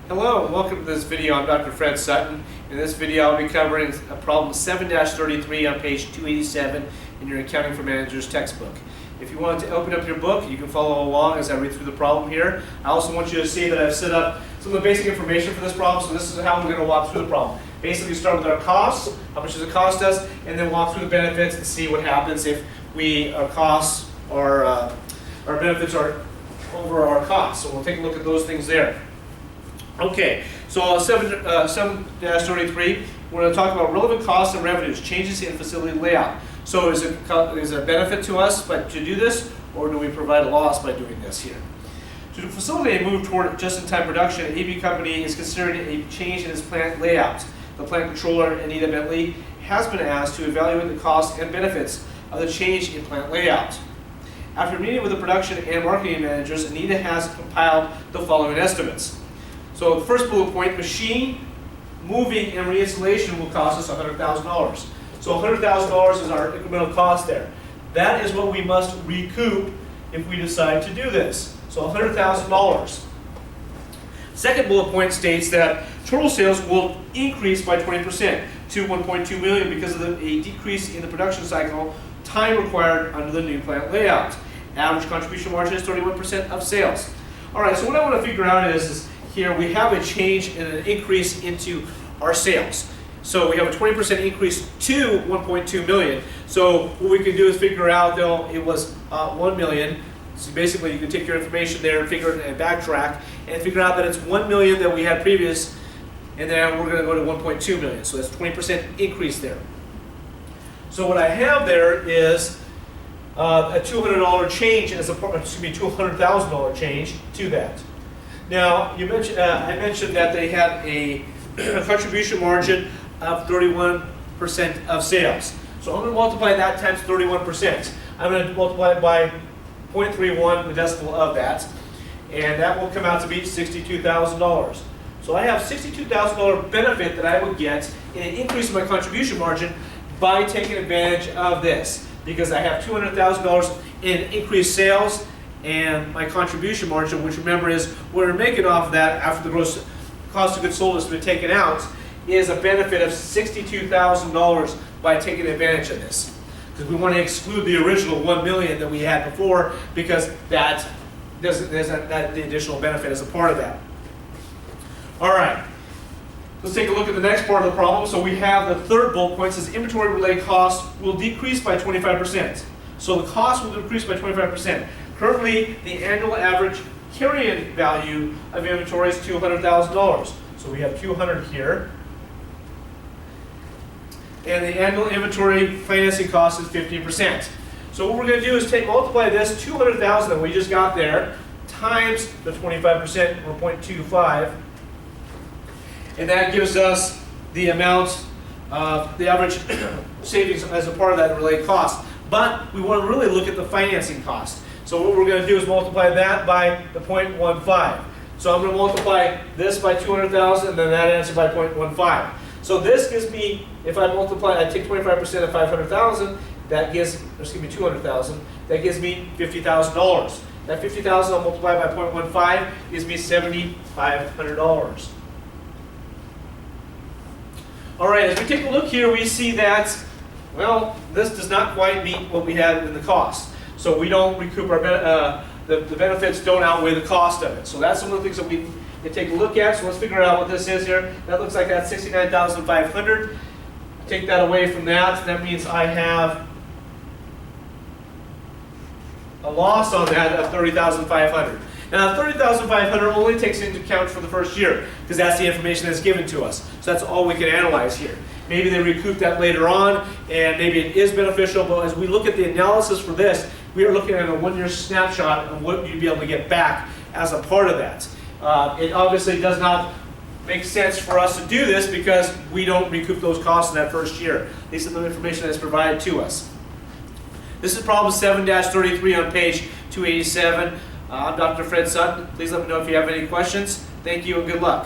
Hello and welcome to this video. I'm Dr. Fred Sutton. In this video I'll be covering a problem 7-33 on page 287 in your Accounting for Managers textbook. If you want to open up your book, you can follow along as I read through the problem here. I also want you to see that I've set up some of the basic information for this problem, so this is how we're going to walk through the problem. Basically start with our costs, how much does it cost us, and then walk through the benefits and see what happens if our costs or our benefits are over our costs. So we'll take a look at those things there. Okay, so 7-33, we're going to talk about relevant costs and revenues, changes in facility layout. So is it a benefit to us to do this, or do we provide a loss by doing this here? To facilitate a move toward just-in-time production, AB Company is considering a change in its plant layout. The plant controller, Anita Bentley, has been asked to evaluate the costs and benefits of the change in plant layout. After meeting with the production and marketing managers, Anita has compiled the following estimates. So the first bullet point, machine, moving, and reinstallation will cost us $100,000. So $100,000 is our incremental cost there. That is what we must recoup if we decide to do this. So $100,000. Second bullet point states that total sales will increase by 20% to $1.2 million because of a decrease in the production cycle time required under the new plant layout. Average contribution margin is 31% of sales. All right, so what I want to figure out is here we have a change and an increase into our sales. So we have a 20% increase to 1.2 million. So what we can do is figure out, though, it was 1 million. So basically you can take your information there and figure it and backtrack and figure out that it's 1 million that we had previous, and then we're going to go to 1.2 million. So that's 20% increase there. So what I have there is a $200 change as $200,000 change to that. Now, I mentioned that they had a contribution margin of 31% of sales. So I'm going to multiply that times 31%. I'm going to multiply it by 0.31, the decimal of that, and that will come out to be $62,000. So I have $62,000 benefit that I would get in an increase in my contribution margin by taking advantage of this, because I have $200,000 in increased sales, and my contribution margin, which remember is what we're making off of that after the gross cost of goods sold has been taken out, is a benefit of $62,000 by taking advantage of this. Because we want to exclude the original 1 million that we had before, because that the additional benefit is a part of that. All right, let's take a look at the next part of the problem. So we have the third bullet point says inventory related costs will decrease by 25%. So the cost will decrease by 25%. Currently, the annual average carrying value of inventory is $200,000. So we have 200 here. And the annual inventory financing cost is 15%. So what we're going to do is multiply this 200,000 that we just got there times the 25%, or 0.25. And that gives us the amount of the average savings as a part of that related cost. But we want to really look at the financing cost. So what we're going to do is multiply that by the 0.15. So I'm going to multiply this by 200,000 and then that answer by 0.15. So this gives me, if I take 25% of 500,000, that gives, excuse me, 200,000, that gives me $50,000. That 50,000 I'll multiply by 0.15 gives me $7,500. All right, as we take a look here, we see that, well, this does not quite meet what we had in the cost. So we don't recoup our the benefits don't outweigh the cost of it. So that's some of the things that we can take a look at. So let's figure out what this is here. That looks like that's $69,500. Take that away from that. That means I have a loss on that of $30,500. Now, $30,500 only takes into account for the first year, because that's the information that's given to us. So that's all we can analyze here. Maybe they recoup that later on, and maybe it is beneficial, but as we look at the analysis for this, we are looking at a one-year snapshot of what you'd be able to get back as a part of that. It obviously does not make sense for us to do this because we don't recoup those costs in that first year. These are the information that's provided to us. This is problem 7-33 on page 287. I'm Dr. Fred Sutton. Please let me know if you have any questions. Thank you and good luck.